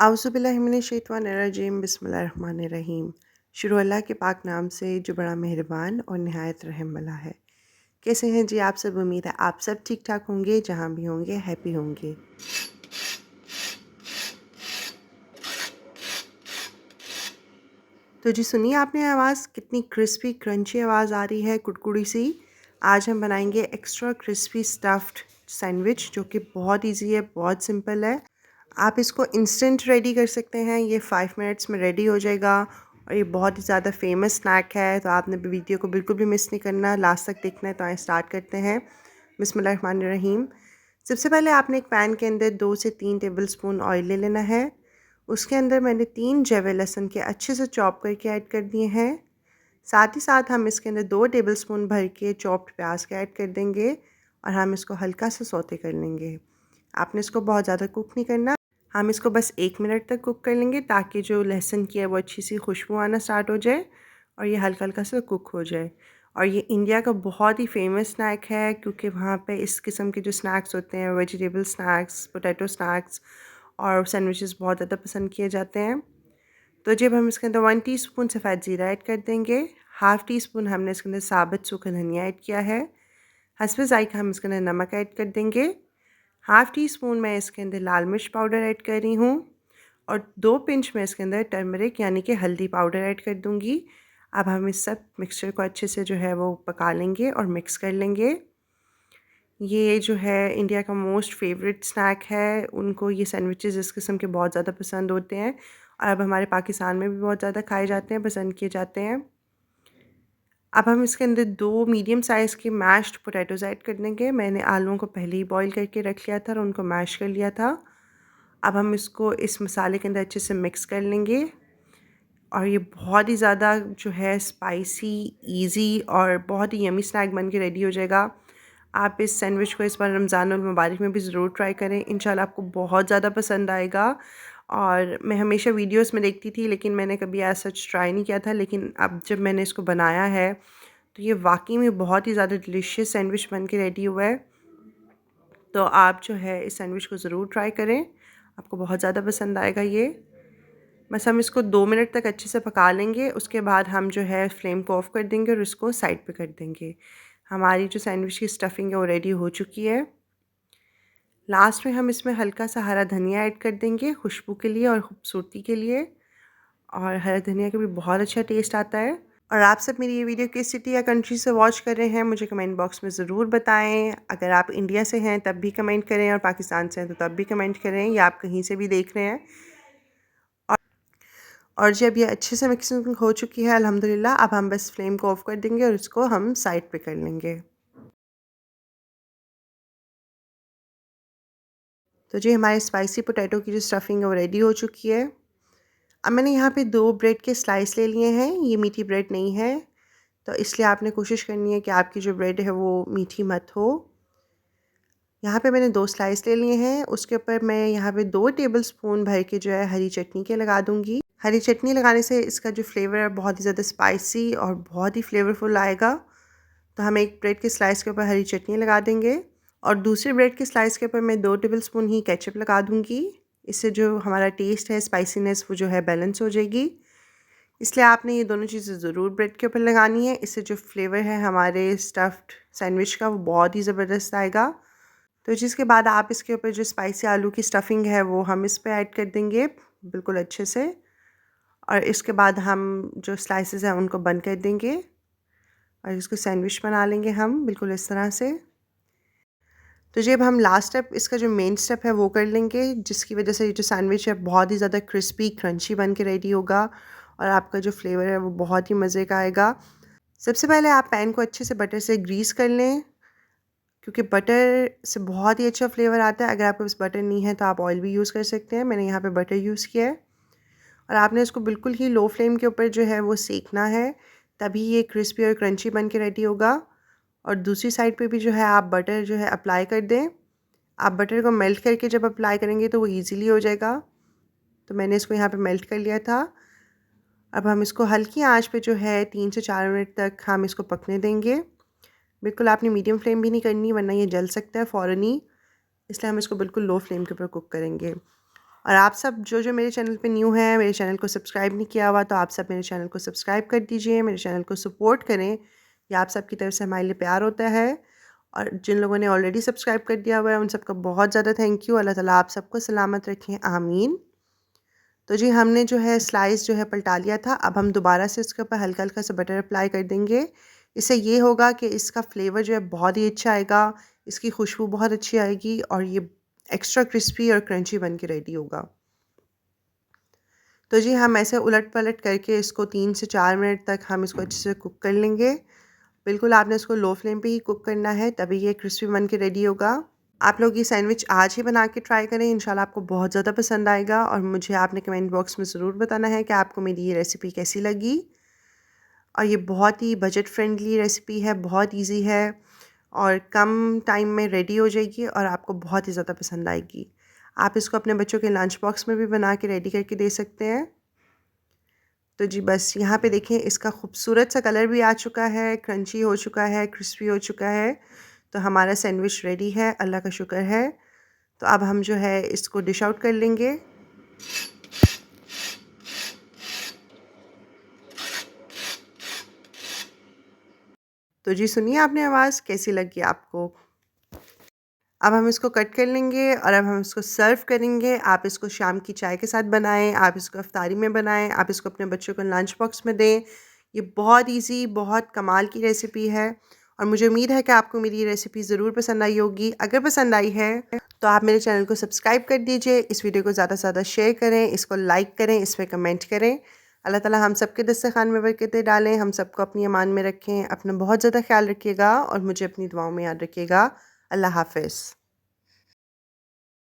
आउज़ुबिल्लाहिमिनश्शैतानिर्रजीम बिस्मिल्लाहिर्रहमानिर्रहीम। शुरू अल्लाह के पाक नाम से जो बड़ा मेहरबान और निहायत रहम वाला है। कैसे हैं जी आप सब? उम्मीद है आप सब ठीक ठाक होंगे, जहाँ भी होंगे हैप्पी होंगे। तो जी सुनिए, आपने आवाज़ कितनी क्रिस्पी क्रंची आवाज़ आ रही है, कुड़कुड़ी सी। आज हम बनाएंगे एक्स्ट्रा क्रिस्पी स्टफ़्ड सैंडविच, जो कि बहुत इजी है, बहुत सिंपल है। आप इसको इंस्टेंट रेडी कर सकते हैं, ये 5 मिनट्स में रेडी हो जाएगा और ये बहुत ही ज़्यादा फेमस स्नैक है। तो आपने वीडियो को बिल्कुल भी मिस नहीं करना, लास्ट तक देखना है। तो आइए स्टार्ट करते हैं। बिस्मिल्लाहिर्रहमानिर्रहीम। सबसे पहले आपने एक पैन के अंदर 2 से 3 टेबलस्पून ऑयल ले लेना है। उसके अंदर मैंने 3 जवे लहसुन के अच्छे से चॉप करके ऐड कर दिए हैं। साथ ही साथ हम इसके अंदर 2 टेबलस्पून भर के चॉप्ड प्याज के ऐड कर देंगे और हम इसको हल्का सा सौते कर लेंगे। आपने इसको बहुत ज़्यादा कुक नहीं करना, हम इसको बस 1 मिनट तक कुक कर लेंगे, ताकि जो लहसुन की है वो अच्छी सी खुशबू आना स्टार्ट हो जाए और ये हल्का हल्का सा कुक हो जाए। और ये इंडिया का बहुत ही फेमस स्नैक है, क्योंकि वहाँ पे इस किस्म के जो स्नैक्स होते हैं, वेजिटेबल स्नैक्स, पोटैटो स्नैक्स और सैंडविचेस बहुत ज़्यादा पसंद किए जाते हैं। तो जब हम इसके अंदर 1 टीस्पून सफ़ेद ज़ीरा ऐड कर देंगे, हाफ़ टी स्पून हमने इसके अंदर साबुत सूखा धनिया ऐड किया है, हस्बे ज़ायक़ा हम इसके अंदर नमक ऐड कर देंगे। हाफ़ टी स्पून मैं इसके अंदर लाल मिर्च पाउडर ऐड कर रही हूँ और 2 पिंच मैं इसके अंदर टर्मरिक यानी कि हल्दी पाउडर ऐड कर दूँगी। अब हम इस सब मिक्सचर को अच्छे से जो है वो पका लेंगे और मिक्स कर लेंगे। ये जो है इंडिया का मोस्ट फेवरेट स्नैक है, उनको ये सैंडविचेस इस किस्म के बहुत ज़्यादा पसंद होते हैं और अब हमारे पाकिस्तान में भी बहुत ज़्यादा खाए जाते हैं, पसंद किए जाते हैं। अब हम इसके अंदर 2 मीडियम साइज़ के मैश्ड पोटैटोज़ ऐड कर देंगे। मैंने आलूओं को पहले ही बॉईल करके रख लिया था और उनको मैश कर लिया था। अब हम इसको इस मसाले के अंदर अच्छे से मिक्स कर लेंगे और ये बहुत ही ज़्यादा जो है स्पाइसी, ईज़ी और बहुत ही यम्मी स्नैक बन के रेडी हो जाएगा। आप इस सैंडविच को इस बार रमज़ानुल मुबारक में भी ज़रूर ट्राई करें, इंशाल्लाह आपको बहुत ज़्यादा पसंद आएगा। और मैं हमेशा वीडियोस में देखती थी, लेकिन मैंने कभी एज़ सच ट्राई नहीं किया था, लेकिन अब जब मैंने इसको बनाया है तो ये वाकई में बहुत ही ज़्यादा डिलीशियस सैंडविच बन के रेडी हुआ है। तो आप जो है इस सैंडविच को ज़रूर ट्राई करें, आपको बहुत ज़्यादा पसंद आएगा ये। बस हम इसको 2 मिनट तक अच्छे से पका लेंगे, उसके बाद हम जो है फ्लेम को ऑफ़ कर देंगे और इसको साइड पे कर देंगे। हमारी जो सैंडविच की स्टफ़िंग है वो रेडी हो चुकी है। लास्ट में हम इसमें हल्का सा हरा धनिया ऐड कर देंगे खुशबू के लिए और खूबसूरती के लिए, और हरा धनिया का भी बहुत अच्छा टेस्ट आता है। और आप सब मेरी ये वीडियो किस सिटी या कंट्री से वॉच कर रहे हैं, मुझे कमेंट बॉक्स में ज़रूर बताएं। अगर आप इंडिया से हैं तब भी कमेंट करें और पाकिस्तान से हैं तो तब भी कमेंट करें, या आप कहीं से भी देख रहे हैं। और जब ये अच्छे से मिक्सिंग हो चुकी है अल्हम्दुलिल्लाह, अब हम बस फ्लेम को ऑफ़ कर देंगे और इसको हम साइड पे कर लेंगे। तो जी हमारे स्पाइसी पोटैटो की जो स्टफ़िंग है वो रेडी हो चुकी है। अब मैंने यहाँ पे 2 ब्रेड के स्लाइस ले लिए हैं, ये मीठी ब्रेड नहीं है, तो इसलिए आपने कोशिश करनी है कि आपकी जो ब्रेड है वो मीठी मत हो। यहाँ पे मैंने 2 स्लाइस ले लिए हैं, उसके ऊपर मैं यहाँ पे 2 टेबलस्पून भर के जो है हरी चटनी के लगा दूँगी। हरी चटनी लगाने से इसका जो फ्लेवर है बहुत ही ज़्यादा स्पाइसी और बहुत ही फ्लेवरफुल आएगा। तो हम एक ब्रेड के स्लाइस के ऊपर हरी चटनी लगा देंगे और दूसरे ब्रेड के स्लाइस के ऊपर मैं 2 टेबलस्पून ही केचप लगा दूँगी। इससे जो हमारा टेस्ट है, स्पाइसीनेस, वो जो है बैलेंस हो जाएगी। इसलिए आपने ये दोनों चीज़ें ज़रूर ब्रेड के ऊपर लगानी है, इससे जो फ्लेवर है हमारे स्टफ़्ड सैंडविच का वो बहुत ही ज़बरदस्त आएगा। तो जिसके बाद आप इसके ऊपर जो स्पाइसी आलू की स्टफ़िंग है वो हम इस पे ऐड कर देंगे बिल्कुल अच्छे से, और इसके बाद हम जो स्लाइसेस हैं उनको बंद कर देंगे और इसको सैंडविच बना लेंगे हम बिल्कुल इस तरह से। तो जब हम लास्ट स्टेप, इसका जो मेन स्टेप है वो कर लेंगे, जिसकी वजह से ये जो सैंडविच है बहुत ही ज़्यादा क्रिस्पी क्रंची बन के रेडी होगा और आपका जो फ्लेवर है वो बहुत ही मज़े का आएगा। सबसे पहले आप पैन को अच्छे से बटर से ग्रीस कर लें, क्योंकि बटर से बहुत ही अच्छा फ्लेवर आता है। अगर आपके पास बटर नहीं है तो आप ऑयल भी यूज़ कर सकते हैं, मैंने यहाँ पे बटर यूज़ किया है। और आपने इसको बिल्कुल ही लो फ्लेम के ऊपर जो है वो सेकना है, तभी ये क्रिस्पी और क्रंची बन के रेडी होगा। और दूसरी साइड पे भी जो है आप बटर जो है अप्लाई कर दें। आप बटर को मेल्ट करके जब अप्लाई करेंगे तो वो ईज़िली हो जाएगा। तो मैंने इसको यहाँ पे मेल्ट कर लिया था। अब हम इसको हल्की आंच पे जो है 3 से 4 मिनट तक हम इसको पकने देंगे। बिल्कुल आपने मीडियम फ्लेम भी नहीं करनी, वरना ये जल सकता है फ़ौरन ही, इसलिए हम इसको बिल्कुल लो फ्लेम के ऊपर कुक करेंगे। और आप सब जो मेरे चैनल पे न्यू हैं, मेरे चैनल को सब्सक्राइब नहीं किया हुआ, तो आप सब मेरे चैनल को सब्सक्राइब कर दीजिए, मेरे चैनल को सपोर्ट करें। ये आप सब की तरफ से हमारे लिए प्यार होता है। और जिन लोगों ने ऑलरेडी सब्सक्राइब कर दिया हुआ है उन सबका बहुत ज़्यादा थैंक यू। अल्लाह ताला आप सबको सलामत रखें, आमीन। तो जी हमने जो है स्लाइस जो है पलटा लिया था। अब हम दोबारा से इसके ऊपर हल्का हल्का सा बटर अप्लाई कर देंगे। इससे ये होगा कि इसका फ्लेवर जो है बहुत ही अच्छा आएगा, इसकी खुशबू बहुत अच्छी आएगी और ये एक्स्ट्रा क्रिस्पी और क्रंची बन के रेडी होगा। तो जी हम ऐसे उलट पलट करके इसको 3 से 4 मिनट तक हम इसको अच्छे से कुक कर लेंगे। बिल्कुल आपने इसको लो फ्लेम पे ही कुक करना है, तभी ये क्रिस्पी बन के रेडी होगा। आप लोग ये सैंडविच आज ही बना के ट्राई करें, इंशाल्लाह आपको बहुत ज़्यादा पसंद आएगा। और मुझे आपने कमेंट बॉक्स में ज़रूर बताना है कि आपको मेरी ये रेसिपी कैसी लगी। और ये बहुत ही बजट फ्रेंडली रेसिपी है, बहुत ईजी है और कम टाइम में रेडी हो जाएगी और आपको बहुत ही ज़्यादा पसंद आएगी। आप इसको अपने बच्चों के लंच बॉक्स में भी बना के रेडी करके दे सकते हैं। तो जी बस यहाँ पे देखें इसका खूबसूरत सा कलर भी आ चुका है, क्रंची हो चुका है, क्रिस्पी हो चुका है। तो हमारा सैंडविच रेडी है, अल्लाह का शुक्र है। तो अब हम जो है इसको डिश आउट कर लेंगे। तो जी सुनिए आपने आवाज़ कैसी लगी आपको? अब हम इसको कट कर लेंगे और अब हम इसको सर्व करेंगे। आप इसको शाम की चाय के साथ बनाएँ, आप इसको इफ्तारी में बनाएँ, आप इसको अपने बच्चों को लंच बॉक्स में दें। ये बहुत ईज़ी, बहुत कमाल की रेसिपी है और मुझे उम्मीद है कि आपको मेरी ये रेसिपी ज़रूर पसंद आई होगी। अगर पसंद आई है तो आप मेरे चैनल को सब्सक्राइब कर दीजिए, इस वीडियो को ज़्यादा से ज़्यादा शेयर करें, इसको लाइक करें, इस पर कमेंट करें। अल्लाह ताला हम सबके दस्तरखान में बरकतें डालें, हम सबको अपनी अमान में रखें। अपना बहुत ज़्यादा ख्याल रखिएगा और मुझे अपनी दुआओं में याद रखिएगा। अल्लाह हाफ़िज़।